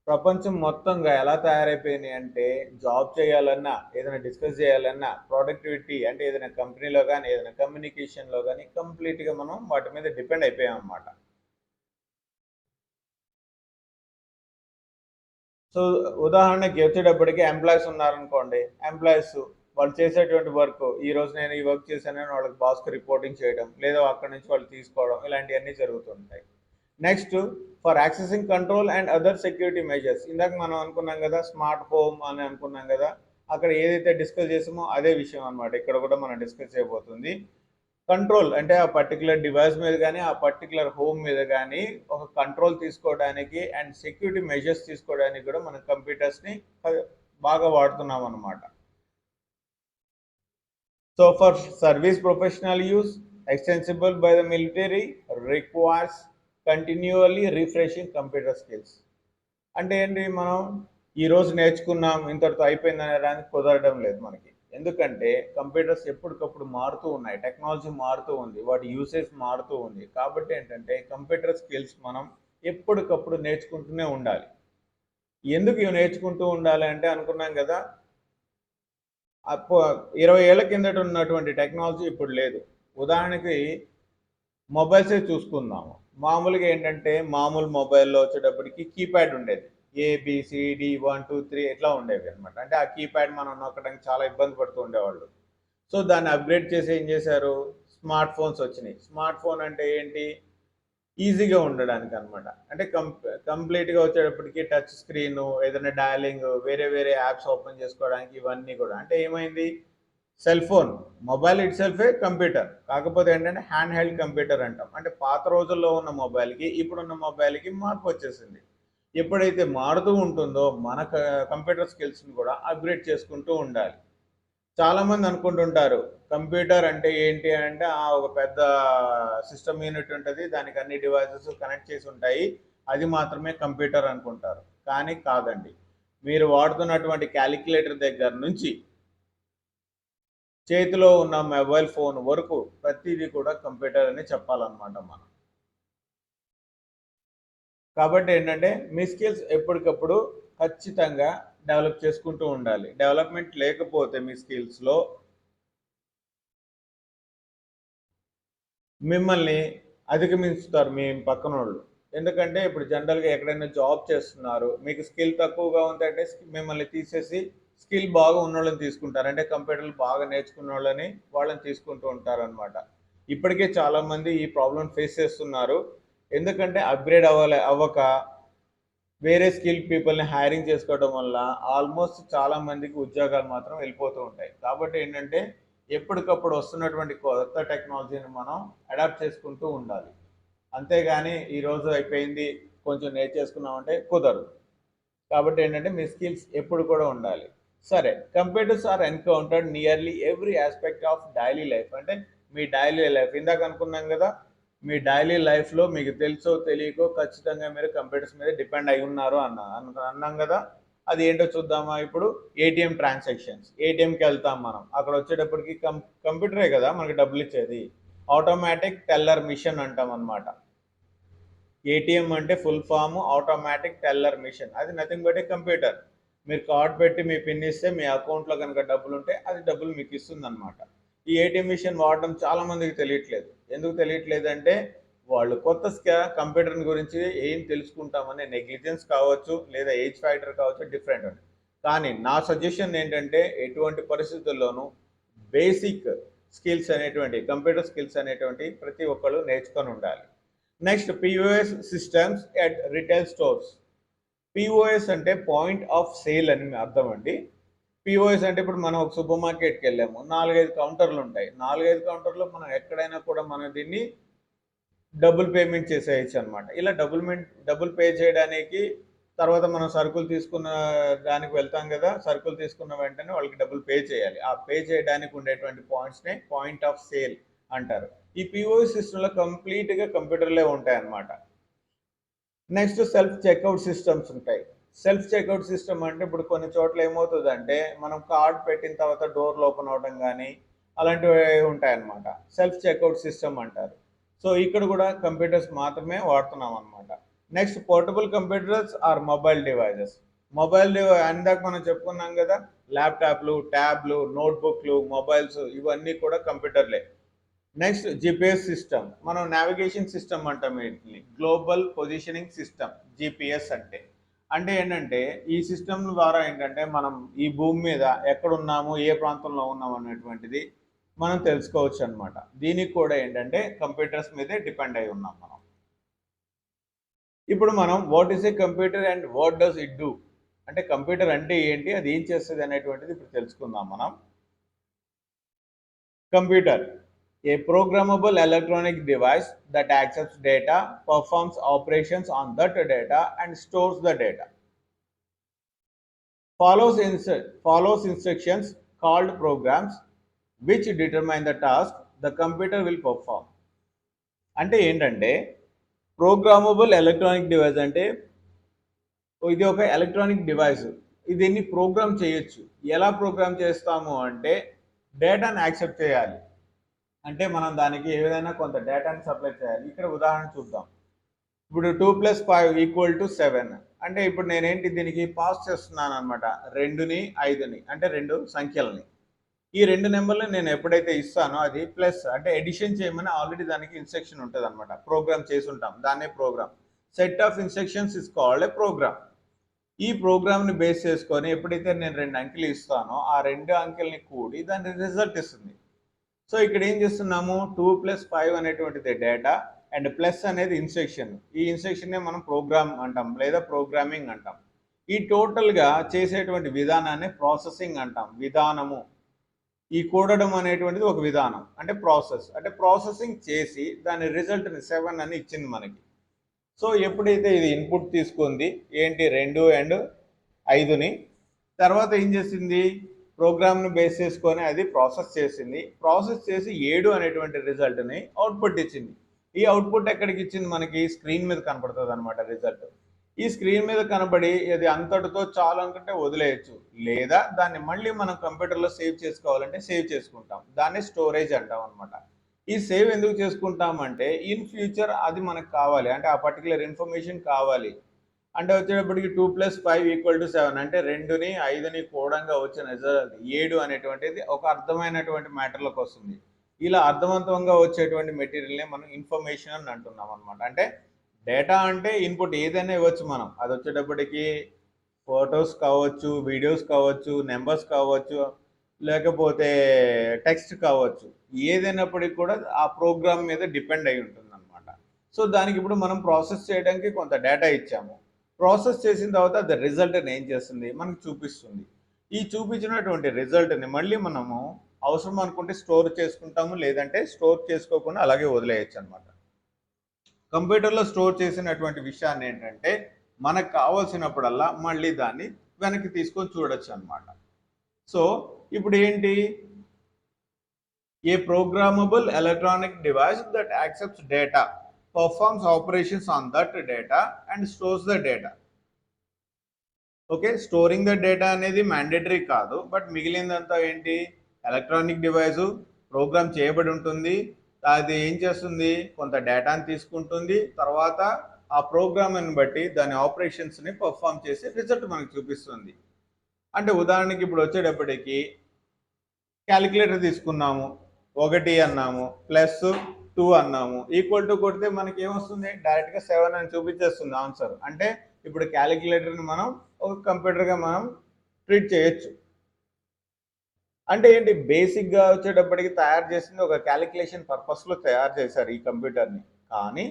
ప్రపంచం మొత్తంగా ఎలా తయారైపోయినాయి అంటే జాబ్ చేయాలన్నా, ఏదైనా డిస్కస్ చేయాలన్నా, ప్రొడక్టివిటీ అంటే ఏదైనా కంపెనీలో కానీ ఏదైనా కమ్యూనికేషన్లో కానీ కంప్లీట్గా మనం వాటి మీద డిపెండ్ అయిపోయాం అన్నమాట. సో ఉదాహరణకి వచ్చేటప్పటికి ఎంప్లాయీస్ ఉన్నారనుకోండి, ఎంప్లాయీస్ వాళ్ళు చేసేటువంటి వర్క్, ఈరోజు నేను ఈ వర్క్ చేశానని వాళ్ళకి బాస్కి రిపోర్టింగ్ చేయడం, లేదా అక్కడి నుంచి వాళ్ళు తీసుకోవడం, ఇలాంటివన్నీ జరుగుతుంటాయి. Next, for accessing control and other security measures. ఇందాక మనం అనుకున్నాం కదా స్మార్ట్ హోమ్ అని అనుకున్నాం కదా, అక్కడ ఏదైతే డిస్కస్ చేసామో అదే విషయం అనమాట ఇక్కడ కూడా మనం డిస్కస్ చేయబోతుంది. కంట్రోల్ అంటే ఆ పర్టికులర్ డివైస్ మీద కానీ ఆ పర్టికులర్ హోమ్ మీద కానీ ఒక కంట్రోల్ తీసుకోవడానికి అండ్ సెక్యూరిటీ మెజర్స్ తీసుకోవడానికి కూడా మనం కంప్యూటర్స్ని బాగా వాడుతున్నాం అనమాట. So for service professional use extensible by the military requires continually refreshing computer skills. అంటే ఏంటి, మనం ఈరోజు నేర్చుకున్నాం ఇంతటితో అయిపోయింది అనడానికి కుదరడం లేదు మనకి. ఎందుకంటే కంప్యూటర్స్ ఎప్పటికప్పుడు మారుతూ ఉన్నాయి, టెక్నాలజీ మారుతూ ఉంది, వాటి యూసేజ్ మారుతూ ఉంది. కాబట్టి ఏంటంటే కంప్యూటర్ స్కిల్స్ మనం ఎప్పటికప్పుడు నేర్చుకుంటూనే ఉండాలి. ఎందుకు ఇవి నేర్చుకుంటూ ఉండాలి అంటే అనుకున్నాం కదా, 20 ఏళ్ల కిందట ఉన్నటువంటి టెక్నాలజీ ఇప్పుడు లేదు. ఉదాహరణకి మొబైల్సే చూసుకుందాము. మామూలుగా ఏంటంటే మామూలు మొబైల్లో వచ్చేటప్పటికి కీప్యాడ్ ఉండేది, ఏబిసిడి 1 2 3 ఇట్లా ఉండేవి అనమాట. అంటే ఆ కీప్యాడ్ మనం నొక్కడానికి చాలా ఇబ్బంది పడుతూ ఉండేవాళ్ళు. సో దాన్ని అప్గ్రేడ్ చేసి ఏం చేశారు, స్మార్ట్ ఫోన్స్ వచ్చినాయి. స్మార్ట్ ఫోన్ అంటే ఏంటి, ఈజీగా ఉండడానికి అనమాట. అంటే కంప్లీట్గా వచ్చేటప్పటికి టచ్ స్క్రీన్, ఏదైనా డయలింగ్, వేరే వేరే యాప్స్ ఓపెన్ చేసుకోవడానికి, ఇవన్నీ కూడా అంటే ఏమైంది, సెల్ ఫోన్, మొబైల్ ఇట్ సెల్ఫే కంప్యూటర్. కాకపోతే ఏంటంటే హ్యాండ్ హెల్డ్ కంప్యూటర్ అంటాం. అంటే పాత రోజుల్లో ఉన్న మొబైల్కి ఇప్పుడున్న మొబైల్కి మార్పు వచ్చేసింది. ఎప్పుడైతే మారుతూ ఉంటుందో మన కంప్యూటర్ స్కిల్స్ని కూడా అప్గ్రేడ్ చేసుకుంటూ ఉండాలి. చాలామంది అనుకుంటుంటారు కంప్యూటర్ అంటే ఏంటి అంటే ఒక పెద్ద సిస్టమ్ యూనిట్ ఉంటుంది, దానికి అన్ని డివైసెస్ కనెక్ట్ చేసి ఉంటాయి, అది మాత్రమే కంప్యూటర్ అనుకుంటారు. కానీ కాదండి. మీరు వాడుతున్నటువంటి క్యాలిక్యులేటర్ దగ్గర నుంచి చేతిలో ఉన్న మొబైల్ ఫోన్ వరకు ప్రతిదీ కూడా కంప్యూటర్ అని చెప్పాలన్నమాట మనం. కాబట్టి ఏంటంటే మీ స్కిల్స్ ఎప్పటికప్పుడు ఖచ్చితంగా డెవలప్ చేసుకుంటూ ఉండాలి. డెవలప్మెంట్ లేకపోతే మీ స్కిల్స్లో మిమ్మల్ని అధిగమించుతారు మీ పక్కన వాళ్ళు. ఎందుకంటే ఇప్పుడు జనరల్గా ఎక్కడైనా జాబ్ చేస్తున్నారు, మీకు స్కిల్ తక్కువగా ఉందంటే మిమ్మల్ని తీసేసి స్కిల్ బాగా ఉన్న వాళ్ళని తీసుకుంటారు. అంటే కంప్యూటర్లు బాగా నేర్చుకున్న వాళ్ళని తీసుకుంటూ ఉంటారనమాట. ఇప్పటికే చాలామంది ఈ ప్రాబ్లం ఫేస్ చేస్తున్నారు. ఎందుకంటే అప్గ్రేడ్ అవ్వక వేరే స్కిల్ పీపుల్ని హైరింగ్ చేసుకోవడం వల్ల ఆల్మోస్ట్ చాలామందికి ఉద్యోగాలు మాత్రం వెళ్ళిపోతూ ఉంటాయి. కాబట్టి ఏంటంటే ఎప్పటికప్పుడు వస్తున్నటువంటి కొత్త టెక్నాలజీని మనం అడాప్ట్ చేసుకుంటూ ఉండాలి. అంతేగాని ఈరోజు అయిపోయింది కొంచెం నేర్చేసుకున్నామంటే కుదరదు. కాబట్టి ఏంటంటే మీ స్కిల్స్ ఎప్పుడు కూడా ఉండాలి. సరే, computers are encountered nearly every aspect of daily life. అంటే మీ డైలీ లైఫ్ ఇందాక అనుకున్నాం కదా, మీ డైలీ లైఫ్లో మీకు తెలుసో తెలియకో ఖచ్చితంగా మీరు కంప్యూటర్స్ మీద డిపెండ్ అయి ఉన్నారు అన్నాం కదా. అది ఏంటో చూద్దామా ఇప్పుడు. ఏటీఎం ట్రాన్సాక్షన్స్, ఏటీఎంకి వెళ్తాం మనం, అక్కడ వచ్చేటప్పటికి కంప్యూటరే కదా మనకి డబ్బులు ఇచ్చేది. ఆటోమేటిక్ టెల్లర్ మిషన్ అంటాం అనమాట. ఏటీఎం అంటే full form automatic teller machine. అది నథింగ్ బట్ ఏ కంప్యూటర్. మీరు కార్డ్ పెట్టి మీ పిన్ ఇస్తే మీ అకౌంట్లో కనుక డబ్బులు ఉంటే అది డబ్బులు మీకు ఇస్తుంది అనమాట. ఈ ఏటీఎం మిషన్ వాడడం చాలా మందికి తెలియట్లేదు. ఎందుకు తెలియట్లేదు అంటే వాళ్ళు కొత్త కంప్యూటర్ గురించి ఏం తెలుసుకుంటామనే నెగ్లిజెన్స్ కావచ్చు, లేదా ఏజ్ ఫ్యాక్టర్ కావచ్చు, డిఫరెంట్ ఉంది. కానీ నా సజెషన్ ఏంటంటే ఎటువంటి పరిస్థితుల్లోనూ బేసిక్ స్కిల్స్ అనేటువంటి కంప్యూటర్ స్కిల్స్ అనేటువంటి ప్రతి ఒక్కళ్ళు నేర్చుకొని ఉండాలి. Next POS systems at retail stores. POS అంటే పాయింట్ ఆఫ్ సేల్ అని అర్థం అండి. పిఓఎస్ అంటే ఇప్పుడు మనం ఒక సూపర్ మార్కెట్కి వెళ్ళాము, 4-5 కౌంటర్లు ఉంటాయి. 4-5 కౌంటర్లో మనం ఎక్కడైనా కూడా మనం దీన్ని డబుల్ పేమెంట్ చేసేయచ్చు అనమాట. ఇలా డబుల్ పే చేయడానికి తర్వాత మనం సరుకులు తీసుకున్న దానికి వెళ్తాం కదా, సరుకులు తీసుకున్న వెంటనే వాళ్ళకి డబ్బులు పే చేయాలి. ఆ పే చేయడానికి ఉండేటువంటి పాయింట్స్నే పాయింట్ ఆఫ్ సేల్ అంటారు. ఈ పిఓఎస్ సిస్టంలో కంప్లీట్గా కంప్యూటర్లే ఉంటాయి అన్నమాట. నెక్స్ట్ సెల్ఫ్ చెక్అవుట్ సిస్టమ్స్ ఉంటాయి. సెల్ఫ్ చెక్అవుట్ సిస్టమ్ అంటే ఇప్పుడు కొన్ని చోట్ల ఏమవుతుందంటే మనం కార్డ్ పెట్టిన తర్వాత డోర్లు ఓపెన్ అవడం కానీ అలాంటివి ఉంటాయన్నమాట. సెల్ఫ్ చెక్అవుట్ సిస్టమ్ అంటారు. సో ఇక్కడ కూడా కంప్యూటర్స్ మాత్రమే వాడుతున్నాం అనమాట. Next portable computers are mobile devices. అందాక మనం చెప్పుకున్నాం కదా, ల్యాప్టాప్లు, ట్యాబ్లు, నోట్బుక్లు, మొబైల్స్ ఇవన్నీ కూడా కంప్యూటర్లే. నెక్స్ట్ జిపిఎస్ సిస్టమ్, మనం నావిగేషన్ సిస్టమ్ అంటాం వీటిని. గ్లోబల్ పొజిషనింగ్ సిస్టమ్, జిపిఎస్ అంటే ఏంటంటే ఈ సిస్టమ్ ద్వారా ఏంటంటే మనం ఈ భూమి మీద ఎక్కడున్నాము, ఏ ప్రాంతంలో ఉన్నాము అనేటువంటిది మనం తెలుసుకోవచ్చు అనమాట. దీనికి కూడా ఏంటంటే కంప్యూటర్స్ మీదే డిపెండ్ అయి ఉన్నాం మనం. ఇప్పుడు మనం what is a computer and what does it do. అంటే కంప్యూటర్ అంటే ఏంటి, అది ఏం చేస్తుంది అనేటువంటిది ఇప్పుడు తెలుసుకుందాం మనం. Computer, A programmable electronic device that accepts data, performs operations on that data and stores the data, follows instructions called programs which determine the task the computer will perform. అంటే ఏంటంటే ప్రోగ్రామబుల్ ఎలక్ట్రానిక్ డివైస్ అంటే ఇది ఒక electronic device, దీన్ని programme చేయొచ్చు. ఎలా programme చేస్తాము అంటే డేటాను యాక్సెప్ట్ చేయాలి, అంటే మనం దానికి ఏదైనా కొంత డేటాని సప్లై చేయాలి. ఇక్కడ ఉదాహరణ చూద్దాం. ఇప్పుడు 2 + 5 = 7 అంటే ఇప్పుడు నేనేంటి దీనికి పాస్ చేస్తున్నాను అనమాట, 2ని 5ని అంటే 2 సంఖ్యలని. ఈ 2 నెంబర్లు నేను ఎప్పుడైతే ఇస్తానో అది ప్లస్ అంటే ఎడిషన్ చేయమని ఆల్రెడీ దానికి ఇన్స్ట్రక్షన్ ఉంటుంది అనమాట. ప్రోగ్రామ్ చేసి ఉంటాం, దాన్నే program. Set of instructions is called a program. ఈ ప్రోగ్రామ్ని బేస్ చేసుకొని ఎప్పుడైతే నేను 2 అంకెలు ఇస్తానో ఆ 2 అంకెల్ని కూడి దాని రిజల్ట్ ఇస్తుంది. సో ఇక్కడ ఏం చేస్తున్నాము, 2 + 5 అనేటువంటిది డేటా అండ్ ప్లస్ అనేది ఇన్స్ట్రక్షన్. ఈ ఇన్స్ట్రక్షన్నే మనం ప్రోగ్రామ్ అంటాం లేదా ప్రోగ్రామింగ్ అంటాం. ఈ టోటల్గా చేసేటువంటి విధానాన్ని ప్రాసెసింగ్ అంటాం. విధానము, ఈ కూడడం అనేటువంటిది ఒక విధానం, అంటే ప్రాసెస్, అంటే ప్రాసెసింగ్ చేసి దాని రిజల్ట్ని 7 అని ఇచ్చింది మనకి. సో ఎప్పుడైతే ఇది ఇన్పుట్ తీసుకుంది ఏంటి 2 అండ్ 5ని, తర్వాత ఏం చేసింది, ప్రోగ్రామ్ను బేస్ చేసుకొని అది ప్రాసెస్ చేసింది. ప్రాసెస్ చేసి 7 అనేటువంటి రిజల్ట్ని అవుట్పుట్ ఇచ్చింది. ఈ అవుట్పుట్ ఎక్కడికి ఇచ్చింది, మనకి స్క్రీన్ మీద కనపడుతుంది అనమాట రిజల్ట్. ఈ స్క్రీన్ మీద కనబడి ఇది అంతటితో చాలు అనుకుంటే వదిలేయచ్చు, లేదా దాన్ని మళ్ళీ మనం కంప్యూటర్లో సేవ్ చేసుకోవాలంటే సేవ్ చేసుకుంటాం. దాన్ని స్టోరేజ్ అంటాం అనమాట. ఈ సేవ్ ఎందుకు చేసుకుంటామంటే ఇన్ ఫ్యూచర్ అది మనకు కావాలి, అంటే ఆ పర్టికులర్ ఇన్ఫర్మేషన్ కావాలి. అంటే వచ్చేటప్పటికి 2 + 5 = 7 అంటే 2ని 5ని కూడంగా వచ్చిన రిజల్ట్ 7 అనేటువంటిది ఒక అర్థమైనటువంటి మ్యాటర్లోకి వస్తుంది. ఇలా అర్థవంతంగా వచ్చేటువంటి మెటీరియల్ని మనం ఇన్ఫర్మేషన్ అని అంటున్నాం అనమాట. అంటే డేటా అంటే ఇన్పుట్ ఏదైనా ఇవ్వచ్చు మనం, అది వచ్చేటప్పటికి ఫొటోస్ కావచ్చు, వీడియోస్ కావచ్చు, నెంబర్స్ కావచ్చు, లేకపోతే టెక్స్ట్ కావచ్చు, ఏదైనప్పటికీ కూడా ఆ ప్రోగ్రామ్ మీద డిపెండ్ అయి ఉంటుంది అనమాట. సో దానికి ఇప్పుడు మనం ప్రాసెస్ చేయడానికి కొంత డేటా ఇచ్చాము. ప్రాసెస్ చేసిన తర్వాత అది రిజల్ట్ని ఏం చేస్తుంది, మనకు చూపిస్తుంది. ఈ చూపించినటువంటి రిజల్ట్ని మళ్ళీ మనము అవసరం అనుకుంటే స్టోర్ చేసుకుంటాము, లేదంటే స్టోర్ చేసుకోకుండా అలాగే వదిలేయచ్చు అనమాట. కంప్యూటర్లో స్టోర్ చేసినటువంటి విషయాన్ని ఏంటంటే మనకు కావాల్సినప్పుడల్లా మళ్ళీ దాన్ని వెనక్కి తీసుకొని చూడొచ్చు అనమాట. సో ఇప్పుడు ఏంటి, a programmable electronic device that accepts data, performs operations on that data and stores the data. Okay, storing the data అనేది మ్యాండేటరీ కాదు, బట్ మిగిలిందంతా ఏంటి, ఎలక్ట్రానిక్ డివైజు ప్రోగ్రామ్ చేయబడి ఉంటుంది. అది ఏం చేస్తుంది, కొంత డేటాని తీసుకుంటుంది, తర్వాత ఆ ప్రోగ్రామ్ని బట్టి దాని ఆపరేషన్స్ని పర్ఫామ్ చేసి రిజల్ట్ మనకు చూపిస్తుంది. అంటే ఉదాహరణకి ఇప్పుడు వచ్చేటప్పటికి క్యాలిక్యులేటర్ తీసుకున్నాము, 1 అన్నాము, +2 అన్నాము, = కొడితే మనకి ఏమొస్తుంది, డైరెక్ట్గా 7 అని చూపించేస్తుంది ఆన్సర్. అంటే ఇప్పుడు క్యాలిక్యులేటర్ని మనం ఒక కంప్యూటర్గా మనం ట్రీట్ చేయొచ్చు. అంటే ఏంటి, బేసిక్గా వచ్చేటప్పటికి తయారు చేసింది ఒక క్యాలిక్యులేషన్ పర్పస్లో తయారు చేశారు ఈ కంప్యూటర్ని, కానీ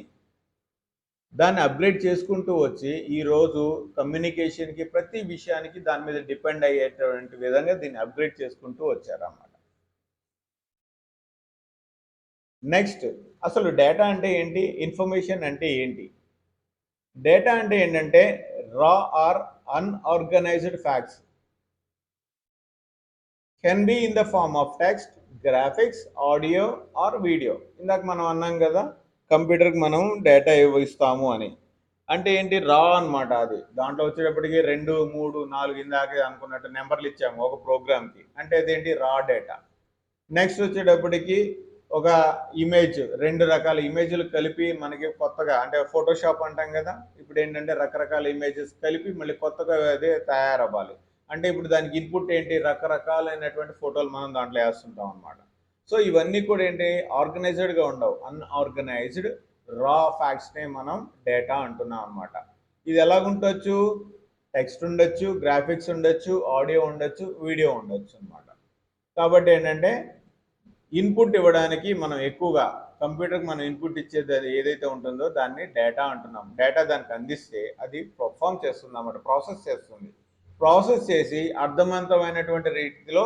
దాన్ని అప్గ్రేడ్ చేసుకుంటూ వచ్చి ఈరోజు కమ్యూనికేషన్కి ప్రతి విషయానికి దాని మీద డిపెండ్ అయ్యేటువంటి విధంగా దీన్ని అప్గ్రేడ్ చేసుకుంటూ వచ్చారన్నమాట. నెక్స్ట్, అసలు డేటా అంటే ఏంటి, ఇన్ఫర్మేషన్ అంటే ఏంటి? డేటా అంటే ఏంటంటే raw or unorganized facts, can be in the form of text, graphics, audio or video. ఇందాక మనం అన్నాం కదా కంప్యూటర్కి మనం డేటా ఇస్తాము అని, అంటే ఏంటి, రా అనమాట. అది దాంట్లో వచ్చేటప్పటికి 2, 3, 4 ఇందాకే అనుకున్నట్టు నెంబర్లు ఇచ్చాము ఒక ప్రోగ్రామ్కి, అంటే అదేంటి, రా డేటా. నెక్స్ట్ వచ్చేటప్పటికి ఒక ఇమేజ్, 2 రకాల ఇమేజ్లు కలిపి మనకి కొత్తగా, అంటే ఫోటోషాప్ అంటాం కదా, ఇప్పుడు ఏంటంటే రకరకాల ఇమేజెస్ కలిపి మళ్ళీ కొత్తగా అదే తయారవ్వాలి. అంటే ఇప్పుడు దానికి ఇన్పుట్ ఏంటి, రకరకాలైనటువంటి ఫోటోలు మనం దాంట్లో వేస్తుంటాం అనమాట. సో ఇవన్నీ కూడా ఏంటి, ఆర్గనైజ్డ్గా ఉండవు, అన్ఆర్గనైజ్డ్ రా ఫ్యాక్ట్స్నే మనం డేటా అంటున్నాం అనమాట. ఇది ఎలాగుండొచ్చు, టెక్స్ట్ ఉండొచ్చు, గ్రాఫిక్స్ ఉండొచ్చు, ఆడియో ఉండొచ్చు, వీడియో ఉండొచ్చు అనమాట. కాబట్టి ఏంటంటే ఇన్పుట్ ఇవ్వడానికి మనం ఎక్కువగా కంప్యూటర్కి మనం ఇన్పుట్ ఇచ్చేది అది ఏదైతే ఉంటుందో దాన్ని డేటా అంటున్నాం. డేటా దానికి అందిస్తే అది పర్ఫామ్ చేస్తుంది అన్నమాట, ప్రాసెస్ చేస్తుంది. ప్రాసెస్ చేసి అర్థవంతమైనటువంటి రీతిలో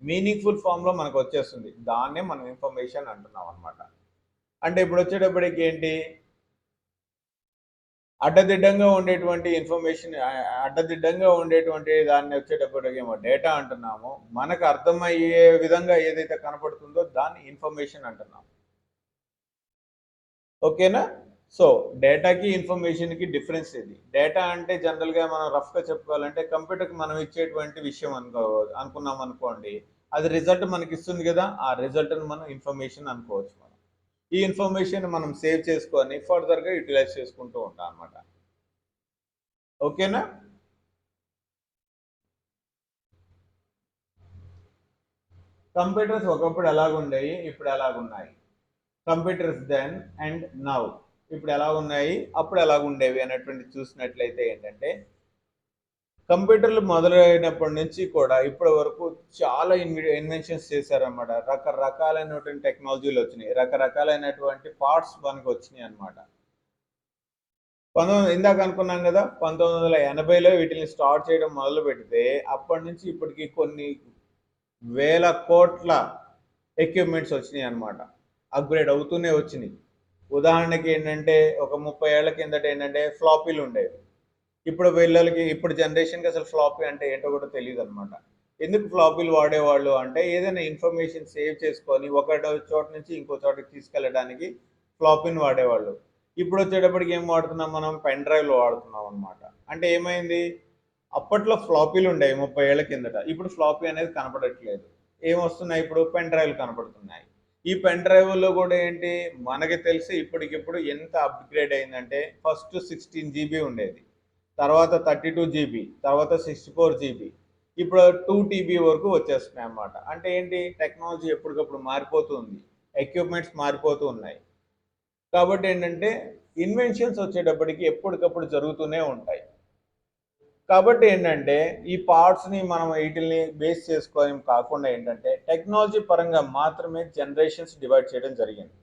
మీనింగ్ఫుల్ ఫామ్లో మనకు వచ్చేస్తుంది. దాన్నే మనం ఇన్ఫర్మేషన్ అంటున్నాం అనమాట. అంటే ఇప్పుడు వచ్చేటప్పటికి ఏంటి, అడ్డదిడ్డంగా ఉండేటువంటి ఇన్ఫర్మేషన్, అడ్డదిడ్డంగా ఉండేటువంటి దాన్ని వచ్చేటప్పటికి ఏమో డేటా అంటున్నాము. మనకు అర్థమయ్యే విధంగా ఏదైతే కనపడుతుందో దాన్ని ఇన్ఫర్మేషన్ అంటున్నాం. ఓకేనా? సో డేటాకి ఇన్ఫర్మేషన్కి డిఫరెన్స్ ఇది. డేటా అంటే జనరల్గా మనం రఫ్గా చెప్పుకోవాలంటే కంప్యూటర్కి మనం ఇచ్చేటువంటి విషయం అనుకున్నాం అనుకోండి, అది రిజల్ట్ మనకి ఇస్తుంది కదా, ఆ రిజల్ట్ని మనం ఇన్ఫర్మేషన్ అనుకోవచ్చు. మనం ఈ ఇన్ఫర్మేషన్ మనం సేవ్ చేసుకొని ఫర్దర్గా యూటిలైజ్ చేసుకుంటూ ఉంటాం అనమాట. ఓకేనా? కంప్యూటర్స్ ఒకప్పుడు ఎలాగుండేవి, ఇప్పుడు ఎలాగున్నాయి. కంప్యూటర్స్ దెన్ అండ్ నౌ, ఇప్పుడు ఎలా ఉన్నాయి, అప్పుడు ఎలాగుండేవి అనేటువంటి చూసినట్లయితే ఏంటంటే, కంప్యూటర్లు మొదలైనప్పటి నుంచి కూడా ఇప్పటి వరకు చాలా ఇన్వెన్షన్స్ చేశారన్నమాట. రకరకాలైనటువంటి టెక్నాలజీలు వచ్చినాయి, రకరకాలైనటువంటి పార్ట్స్ మనకు వచ్చినాయి అనమాట. ఇందాక అనుకున్నాం కదా, 1980లో వీటిని స్టార్ట్ చేయడం మొదలు పెడితే అప్పటి నుంచి ఇప్పటికి కొన్ని వేల కోట్ల ఎక్విప్మెంట్స్ వచ్చినాయి అనమాట. అప్గ్రేడ్ అవుతూనే వచ్చినాయి. ఉదాహరణకి ఏంటంటే, ఒక 30 ఏళ్ల కిందట ఏంటంటే ఫ్లాపీలు ఉండేవి. ఇప్పుడు వీళ్ళకి, ఇప్పుడు జనరేషన్కి అసలు ఫ్లాపీ అంటే ఏంటో కూడా తెలియదు అనమాట. ఎందుకు ఫ్లాపీలు వాడేవాళ్ళు అంటే, ఏదైనా ఇన్ఫర్మేషన్ సేవ్ చేసుకొని ఒక చోట నుంచి ఇంకో చోటకి తీసుకెళ్ళడానికి ఫ్లాపీని వాడేవాళ్ళు. ఇప్పుడు వచ్చేటప్పటికి ఏం వాడుతున్నాం, మనం పెన్ డ్రైవ్లు వాడుతున్నాం అనమాట. అంటే ఏమైంది, అప్పట్లో ఫ్లాపీలు ఉండేవి 30 ఏళ్ల కిందట, ఇప్పుడు ఫ్లాపీ అనేది కనపడట్లేదు. ఏమొస్తున్నాయి, ఇప్పుడు పెన్ డ్రైవ్లు కనపడుతున్నాయి. ఈ పెన్ డ్రైవ్లో కూడా ఏంటి, మనకి తెలిసి ఇప్పటికిప్పుడు ఎంత అప్గ్రేడ్ అయిందంటే, ఫస్ట్ 16 GB ఉండేది, తర్వాత 32 GB, తర్వాత 64 GB, ఇప్పుడు 2 TB వరకు వచ్చేస్తున్నాయి అన్నమాట. అంటే ఏంటి, టెక్నాలజీ ఎప్పటికప్పుడు మారిపోతుంది, ఎక్విప్మెంట్స్ మారిపోతూ ఉన్నాయి. కాబట్టి ఏంటంటే ఇన్వెన్షన్స్ వచ్చేటప్పటికి ఎప్పటికప్పుడు జరుగుతూనే ఉంటాయి. కాబట్టి ఏంటంటే ఈ పార్ట్స్ని మనం వీటిని బేస్ చేసుకొని కాకుండా ఏంటంటే టెక్నాలజీ పరంగా మాత్రమే జనరేషన్స్ డివైడ్ చేయడం జరిగింది.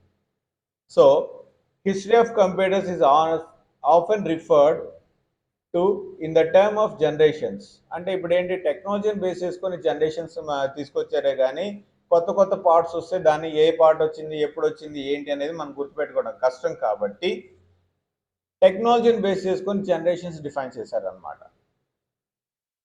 So history of computers is often referred to in the term of generations. అంటే ఇప్పుడు ఏంటి, టెక్నాలజీని బేస్ చేసుకొని జనరేషన్స్ తీసుకొచ్చారే కానీ కొత్త కొత్త పార్ట్స్ వస్తే దాన్ని ఏ పార్ట్ వచ్చింది, ఎప్పుడు వచ్చింది, ఏంటి అనేది మనం గుర్తుపెట్టుకోవడం కష్టం. కాబట్టి టెక్నాలజీని బేస్ చేసుకొని జనరేషన్స్ డిఫైన్ చేశారనమాట.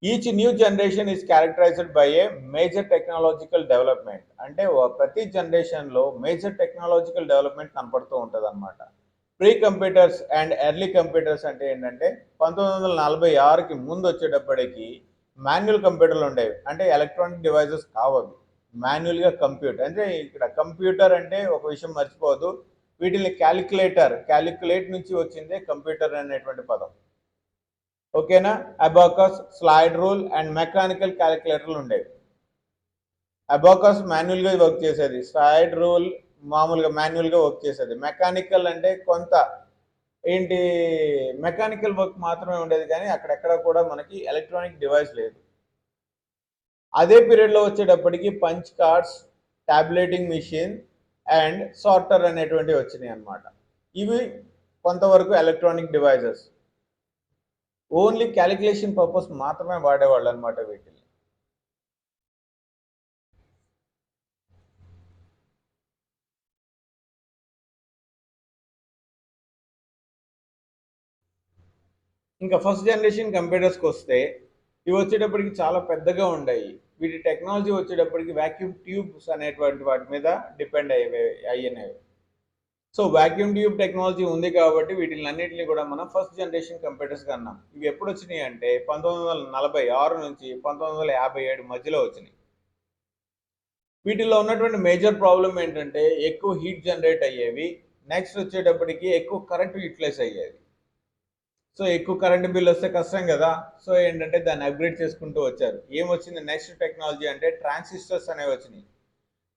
Each new generation is characterised by a major technological development. అంటే ప్రతి జనరేషన్లో మేజర్ టెక్నాలజికల్ డెవలప్మెంట్ కనపడుతూ ఉంటుంది అనమాట. Pre computers and early computers అంటే ఏంటంటే 1946కి ముందు వచ్చేటప్పటికి మాన్యువల్ కంప్యూటర్లు ఉండేవి. అంటే ఎలక్ట్రానిక్ డివైజెస్ కావవి, మాన్యువల్గా కంప్యూటర్. అంటే ఇక్కడ కంప్యూటర్ అంటే ఒక విషయం మర్చిపోవద్దు, వీటిని క్యాలిక్యులేట్ నుంచి వచ్చిందే కంప్యూటర్ అనేటువంటి పదం. ఓకేనా? Abacus, slide rule and mechanical క్యాలిక్యులేటర్లు ఉండేవి. అబాకస్ మాన్యువల్గా వర్క్ చేసేది, స్లైడ్ రూల్ మామూలుగా మాన్యువల్గా వర్క్ చేసేది. మెకానికల్ అంటే కొంత ఏంటి, మెకానికల్ వర్క్ మాత్రమే ఉండేది, కానీ అక్కడెక్కడ కూడా మనకి ఎలక్ట్రానిక్ డివైస్ లేదు. అదే పీరియడ్లో వచ్చేటప్పటికి punch cards, tabulating machine and sorter అనేటువంటివి వచ్చినాయి అన్నమాట. ఇవి కొంతవరకు electronic devices, only calculation purpose మాత్రమే వాడేవాళ్ళు అనమాట వీటిని. ఇంకా ఫస్ట్ జనరేషన్ కంప్యూటర్స్కి వస్తే ఇవి వచ్చేటప్పటికి చాలా పెద్దగా ఉన్నాయి. వీటి టెక్నాలజీ వచ్చేటప్పటికి వ్యాక్యూమ్ ట్యూబ్స్ అనేటువంటి వాటి మీద డిపెండ్ అయ్యినవి. సో వ్యాక్యూమ్ ట్యూబ్ టెక్నాలజీ ఉంది కాబట్టి వీటిని అన్నింటినీ కూడా మనం ఫస్ట్ జనరేషన్ కంప్యూటర్స్గా అన్నాం. ఇవి ఎప్పుడు వచ్చినాయి అంటే 1946 నుంచి 1957 మధ్యలో వచ్చినాయి. వీటిలో ఉన్నటువంటి మేజర్ ప్రాబ్లం ఏంటంటే ఎక్కువ హీట్ జనరేట్ అయ్యేవి, నెక్స్ట్ వచ్చేటప్పటికి ఎక్కువ కరెంట్ యూటిలైజ్ అయ్యేది. సో ఎక్కువ కరెంట్ బిల్ వస్తే కష్టం కదా, సో ఏంటంటే దాన్ని అప్గ్రేడ్ చేసుకుంటూ వచ్చారు. ఏమొచ్చింది నెక్స్ట్ టెక్నాలజీ అంటే ట్రాన్సిస్టర్స్ అనేవి వచ్చినాయి.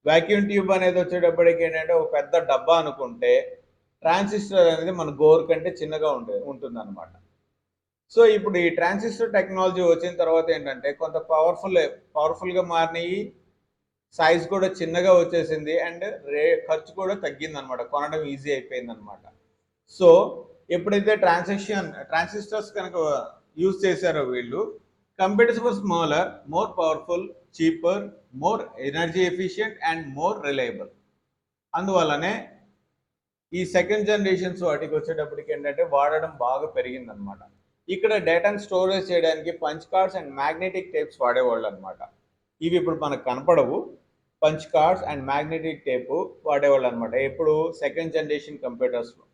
వాక్యూమ్ ట్యూబ్ అనేది వచ్చేటప్పటికి ఏంటంటే ఒక పెద్ద డబ్బా అనుకుంటే, ట్రాన్సిస్టర్ అనేది మన గోర్ కంటే చిన్నగా ఉంటుంది అనమాట. సో ఇప్పుడు ఈ ట్రాన్సిస్టర్ టెక్నాలజీ వచ్చిన తర్వాత ఏంటంటే కొంత పవర్ఫుల్గా మారినాయి, సైజ్ కూడా చిన్నగా వచ్చేసింది, అండ్ ఖర్చు కూడా తగ్గింది అనమాట, కొనడం ఈజీ అయిపోయింది అనమాట. సో ఎప్పుడైతే ట్రాన్సిస్టర్స్ కనుక యూజ్ చేశారో వీళ్ళు, Computers were smaller, more powerful, cheaper, more energy efficient and more reliable. అందువల్లనే ఈ సెకండ్ జనరేషన్స్ వాటికి వచ్చేటప్పటికి ఏంటంటే వాడడం బాగా పెరిగిందనమాట. ఇక్కడ డేటాను స్టోరేజ్ చేయడానికి punch cards and magnetic tapes వాడేవాళ్ళు అనమాట. ఇవి ఇప్పుడు మనకు కనపడవు. Punch cards and magnetic tape వాడేవాళ్ళు అనమాట. ఎప్పుడు సెకండ్ జనరేషన్ కంప్యూటర్స్లో.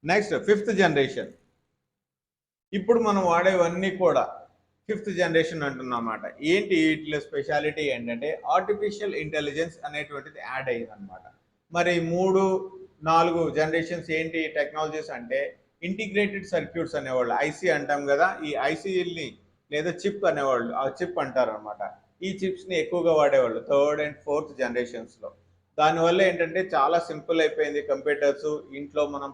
Next fifth generation. ఇప్పుడు మనం వాడేవన్నీ కూడా ఫిఫ్త్ జనరేషన్ అంటున్నమాట. ఏంటి వీటిలో స్పెషాలిటీ ఏంటంటే ఆర్టిఫిషియల్ ఇంటెలిజెన్స్ అనేటువంటిది యాడ్ అయ్యింది అనమాట. మరి 3-4 జనరేషన్స్ ఏంటి టెక్నాలజీస్ అంటే ఇంటిగ్రేటెడ్ సర్క్యూట్స్ అనేవాళ్ళు, ఐసీ అంటాం కదా. ఈ ఐసీని లేదా చిప్ అనేవాళ్ళు, ఆ చిప్ అంటారు అనమాట. ఈ చిప్స్ని ఎక్కువగా వాడేవాళ్ళు థర్డ్ అండ్ ఫోర్త్ జనరేషన్స్లో. దానివల్ల ఏంటంటే చాలా సింపుల్ అయిపోయింది కంప్యూటర్స్. ఇంట్లో మనం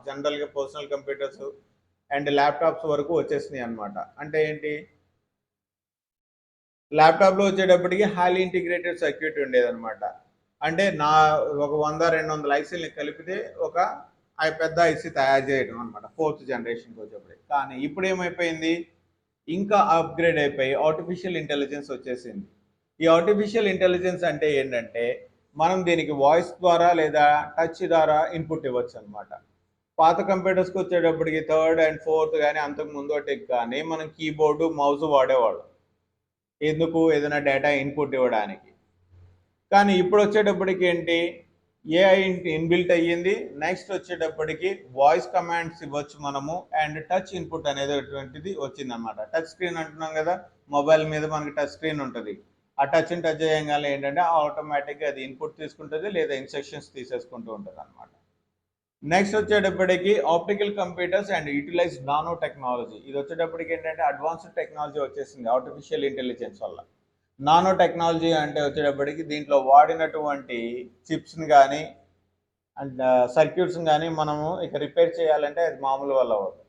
జనరల్గా పర్సనల్ కంప్యూటర్స్ అండ్ ల్యాప్టాప్స్ వరకు వచ్చేసినాయి అనమాట. అంటే ఏంటి, ల్యాప్టాప్లో వచ్చేటప్పటికి హైలీ ఇంటిగ్రేటెడ్ సర్క్యూట్ ఉండేదన్నమాట. అంటే ఒక 100-200 ఐసీలని కలిపితే ఒక పెద్ద ఐసీ తయారు చేయడం అనమాట ఫోర్త్ జనరేషన్కి వచ్చేప్పటికి. కానీ ఇప్పుడు ఏమైపోయింది, ఇంకా అప్గ్రేడ్ అయిపోయి ఆర్టిఫిషియల్ ఇంటెలిజెన్స్ వచ్చేసింది. ఈ ఆర్టిఫిషియల్ ఇంటెలిజెన్స్ అంటే ఏంటంటే మనం దీనికి వాయిస్ ద్వారా లేదా టచ్ ద్వారా ఇన్పుట్ ఇవ్వచ్చు అనమాట. పాత కంప్యూటర్స్కి వచ్చేటప్పటికి థర్డ్ అండ్ ఫోర్త్ కానీ అంతకు ముందోటికి కానీ మనం కీబోర్డు మౌస్ వాడేవాళ్ళం. ఎందుకు, ఏదైనా డేటా ఇన్పుట్ ఇవ్వడానికి. కానీ ఇప్పుడు వచ్చేటప్పటికి ఏంటి, ఏఐ ఇన్బిల్ట్ అయ్యింది. నెక్స్ట్ వచ్చేటప్పటికి వాయిస్ కమాండ్స్ ఇవ్వచ్చు మనము అండ్ టచ్ ఇన్పుట్ అనేటువంటిది వచ్చిందనమాట. టచ్ స్క్రీన్ అంటున్నాం కదా, మొబైల్ మీద మనకి టచ్ స్క్రీన్ ఉంటుంది. ఆ టచ్ చేయగానే ఏంటంటే ఆటోమేటిక్గా అది ఇన్పుట్ తీసుకుంటుంది లేదా ఇన్స్ట్రక్షన్స్ తీసేసుకుంటూ ఉంటుంది అనమాట. నెక్స్ట్ వచ్చేటప్పటికి optical computers and utilize nano technology. ఇది వచ్చేటప్పటికి ఏంటంటే అడ్వాన్స్డ్ టెక్నాలజీ వచ్చేసింది ఆర్టిఫిషియల్ ఇంటెలిజెన్స్ వల్ల. నానో టెక్నాలజీ అంటే వచ్చేటప్పటికి దీంట్లో వాడినటువంటి చిప్స్ని కానీ అండ్ సర్క్యూట్స్ని కానీ మనము ఇక రిపేర్ చేయాలంటే అది మామూలు వల్ల అవ్వదు.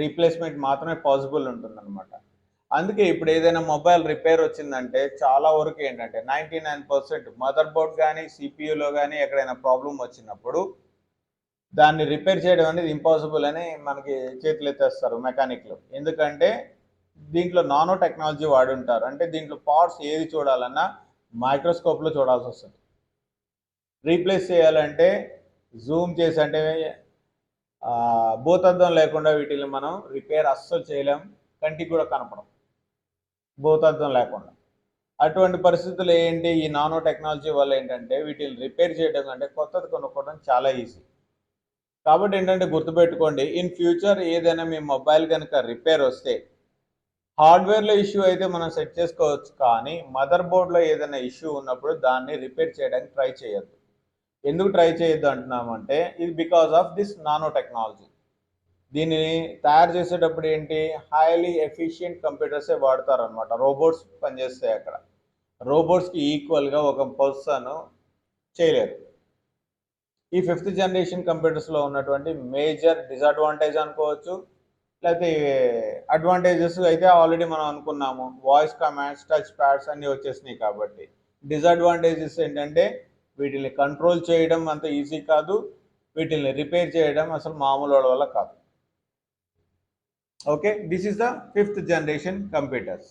రీప్లేస్మెంట్ మాత్రమే పాసిబుల్ ఉంటుందన్నమాట. అందుకే ఇప్పుడు ఏదైనా మొబైల్ రిపేర్ వచ్చిందంటే చాలా వరకు ఏంటంటే 99% మదర్ బోర్డ్ కానీ సిపియూలో కానీ ఎక్కడైనా ప్రాబ్లం వచ్చినప్పుడు దాన్ని రిపేర్ చేయడం అనేది ఇంపాసిబుల్ అని మనకి చేతులు ఎత్తేస్తారు మెకానిక్లు. ఎందుకంటే దీంట్లో నానో టెక్నాలజీ వాడి ఉంటారు. అంటే దీంట్లో పార్ట్స్ ఏది చూడాలన్నా మైక్రోస్కోప్లో చూడాల్సి వస్తుంది. రీప్లేస్ చేయాలంటే జూమ్ చేసి, అంటే భూతద్దం లేకుండా వీటిని మనం రిపేర్ అస్సలు చేయలేం, కంటికి కూడా కనపడం భూతద్దం లేకుండా. అటువంటి పరిస్థితులు ఏంటి, ఈ నానో టెక్నాలజీ వల్ల ఏంటంటే వీటిని రిపేర్ చేయడం కంటే కొత్తది కొనుక్కోవడం చాలా ఈజీ. కాబట్టి ఏంటంటే గుర్తుపెట్టుకోండి, ఇన్ ఫ్యూచర్ ఏదైనా మీ మొబైల్ కనుక రిపేర్ వస్తే హార్డ్వేర్లో ఇష్యూ అయితే మనం సెట్ చేసుకోవచ్చు, కానీ మదర్ బోర్డ్లో ఏదైనా ఇష్యూ ఉన్నప్పుడు దాన్ని రిపేర్ చేయడానికి ట్రై చేయొద్దు. ఎందుకు ట్రై చేయొద్దు అంటున్నామంటే ఇది because of this nano technology. దీన్ని తయారు చేసేటప్పుడు ఏంటి, హైలీ ఎఫిషియెంట్ కంప్యూటర్సే వాడతారనమాట. రోబోట్స్ పనిచేస్తాయి అక్కడ. రోబోట్స్కి ఈక్వల్గా ఒక పర్సన్ చేయలేరు. ఈ ఫిఫ్త్ జనరేషన్ కంప్యూటర్స్లో ఉన్నటువంటి మేజర్ డిసడ్వాంటేజ్ అనుకోవచ్చు, లేకపోతే అడ్వాంటేజెస్ అయితే ఆల్రెడీ మనం అనుకున్నాము. వాయిస్ కమాండ్స్, టచ్ ప్యాడ్స్ అన్నీ వచ్చేసినాయి కాబట్టి. డిసడ్వాంటేజెస్ ఏంటంటే వీటిని కంట్రోల్ చేయడం అంత ఈజీ కాదు, వీటిని రిపేర్ చేయడం అసలు మామూలు వాళ్ళ వల్ల కాదు. Okay, this is the fifth generation computers.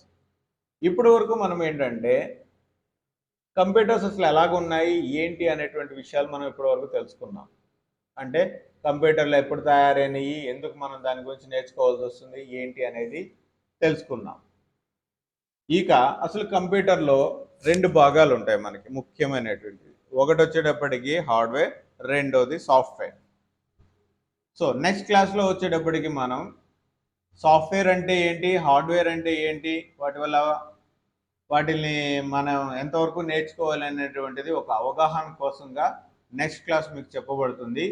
ఇప్పటి వరకు మనం ఏంటంటే కంప్యూటర్స్ అసలు ఎలాగున్నాయి ఏంటి అనేటువంటి విషయాలు మనం ఇప్పటివరకు తెలుసుకున్నాం. అంటే కంప్యూటర్లు ఎప్పుడు తయారైనవి, ఎందుకు మనం దాని గురించి నేర్చుకోవాల్సి వస్తుంది ఏంటి అనేది తెలుసుకున్నాం. ఇక అసలు కంప్యూటర్లో 2 భాగాలు ఉంటాయి మనకి ముఖ్యమైనటువంటివి. ఒకటి వచ్చేటప్పటికి హార్డ్వేర్, రెండోది సాఫ్ట్వేర్. సో నెక్స్ట్ క్లాస్లో వచ్చేటప్పటికి మనం సాఫ్ట్వేర్ అంటే ఏంటి, హార్డ్వేర్ అంటే ఏంటి, వాటిని మనం ఎంతవరకు నేర్చుకోవాలి అనేటువంటిది ఒక అవగాహన కోసంగా నెక్స్ట్ క్లాస్ మీకు చెప్పబడుతుంది.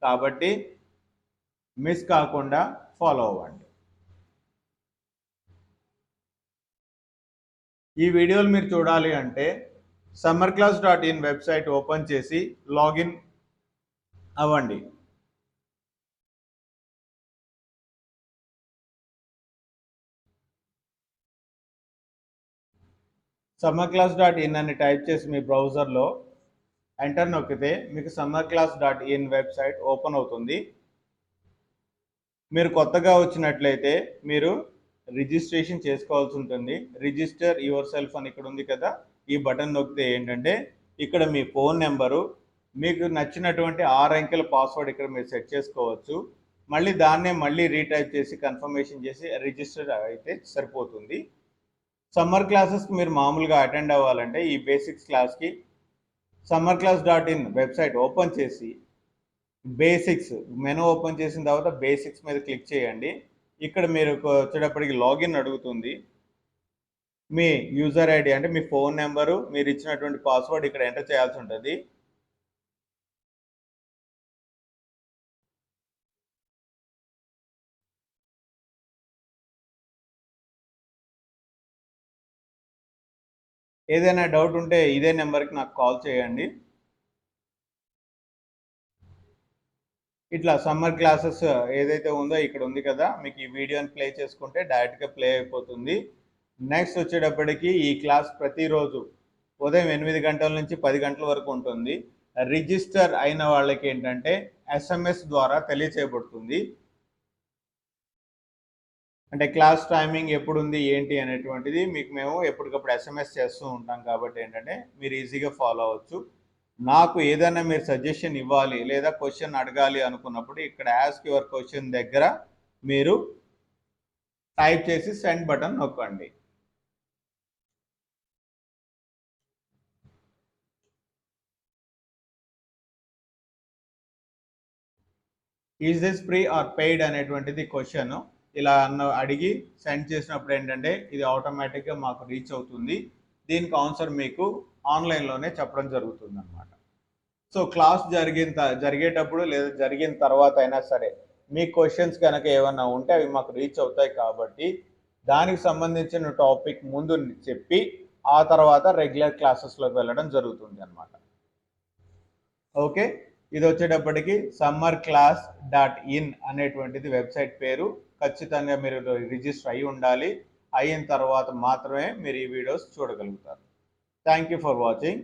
కాబట్టి మిస్ కాకుండా ఫాలో అవ్వండి. ఈ వీడియోలు మీరు చూడాలి అంటే summerclass.in వెబ్సైట్ ఓపెన్ చేసి లాగిన్ అవ్వండి. summerclass.in అని టైప్ చేసి మీ బ్రౌజర్లో ఎంటర్ నొక్కితే మీకు summerclass.in వెబ్సైట్ ఓపెన్ అవుతుంది. మీరు కొత్తగా వచ్చినట్లయితే మీరు రిజిస్ట్రేషన్ చేసుకోవాల్సి ఉంటుంది. రిజిస్టర్ యువర్ సెల్ఫ్ అని ఇక్కడ ఉంది కదా, ఈ బటన్ నొక్కితే ఏంటంటే ఇక్కడ మీ ఫోన్ నెంబరు, మీకు నచ్చినటువంటి 6 అంకెల పాస్వర్డ్ ఇక్కడ మీరు సెట్ చేసుకోవచ్చు. మళ్ళీ దాన్నే మళ్ళీ రీటైప్ చేసి కన్ఫర్మేషన్ చేసి రిజిస్టర్ అయితే సరిపోతుంది. సమ్మర్ క్లాసెస్కి మీరు మామూలుగా అటెండ్ అవ్వాలంటే ఈ బేసిక్స్ క్లాస్కి summerclass.in వెబ్సైట్ ఓపెన్ చేసి బేసిక్స్ మెనూ ఓపెన్ చేసిన తర్వాత బేసిక్స్ మీద క్లిక్ చేయండి. ఇక్కడ మీరు వచ్చేటప్పటికి లాగిన్ అడుగుతుంది. మీ యూజర్ ఐడి అంటే మీ ఫోన్ నెంబరు, మీరు ఇచ్చినటువంటి పాస్వర్డ్ ఇక్కడ ఎంటర్ చేయాల్సి ఉంటుంది. ఏదైనా డౌట్ ఉంటే ఇదే నెంబర్కి నాకు కాల్ చేయండి. ఇట్లా సమ్మర్ క్లాసెస్ ఏదైతే ఉందో ఇక్కడ ఉంది కదా, మీకు ఈ వీడియోని ప్లే చేసుకుంటే డైరెక్ట్గా ప్లే అయిపోతుంది. నెక్స్ట్ వచ్చేటప్పటికి ఈ క్లాస్ ప్రతిరోజు ఉదయం 8 గంటల నుంచి 10 గంటల వరకు ఉంటుంది. రిజిస్టర్ అయిన వాళ్ళకి ఏంటంటే SMS ద్వారా తెలియచేయబడుతుంది. అంటే క్లాస్ టైమింగ్ ఎప్పుడు ఉంది ఏంటి అనేటువంటిది మీకు మేము ఎప్పటికప్పుడు SMS చేస్తూ ఉంటాం. కాబట్టి ఏంటంటే మీరు ఈజీగా ఫాలో అవ్వచ్చు. నాకు ఏదైనా మీరు సజెషన్ ఇవ్వాలి లేదా క్వశ్చన్ అడగాలి అనుకున్నప్పుడు ఇక్కడ ఆస్క్ యువర్ క్వశ్చన్ దగ్గర మీరు టైప్ చేసి సెండ్ బటన్ నొక్కండి. Is this free or paid అనేటువంటిది క్వశ్చన్ ఇలా అడిగి సెండ్ చేసినప్పుడు ఏంటంటే ఇది ఆటోమేటిక్గా మాకు రీచ్ అవుతుంది. దీనికి ఆన్సర్ మీకు ఆన్లైన్లోనే చెప్పడం జరుగుతుంది అన్నమాట. సో క్లాస్ జరిగేటప్పుడు లేదా జరిగిన తర్వాత అయినా సరే మీ క్వశ్చన్స్ కనుక ఏమన్నా ఉంటే అవి మాకు రీచ్ అవుతాయి. కాబట్టి దానికి సంబంధించిన టాపిక్ ముందు చెప్పి ఆ తర్వాత రెగ్యులర్ క్లాసెస్లోకి వెళ్ళడం జరుగుతుంది అన్నమాట. ఓకే, ఇది వచ్చేటప్పటికి summerclass.in అనేటువంటిది వెబ్సైట్ పేరు. ఖచ్చితంగా మీరు రిజిస్టర్ అయి ఉండాలి. అయిన తర్వాత మాత్రమే మీరు ఈ వీడియోస్ చూడగలుగుతారు. Thank you for watching.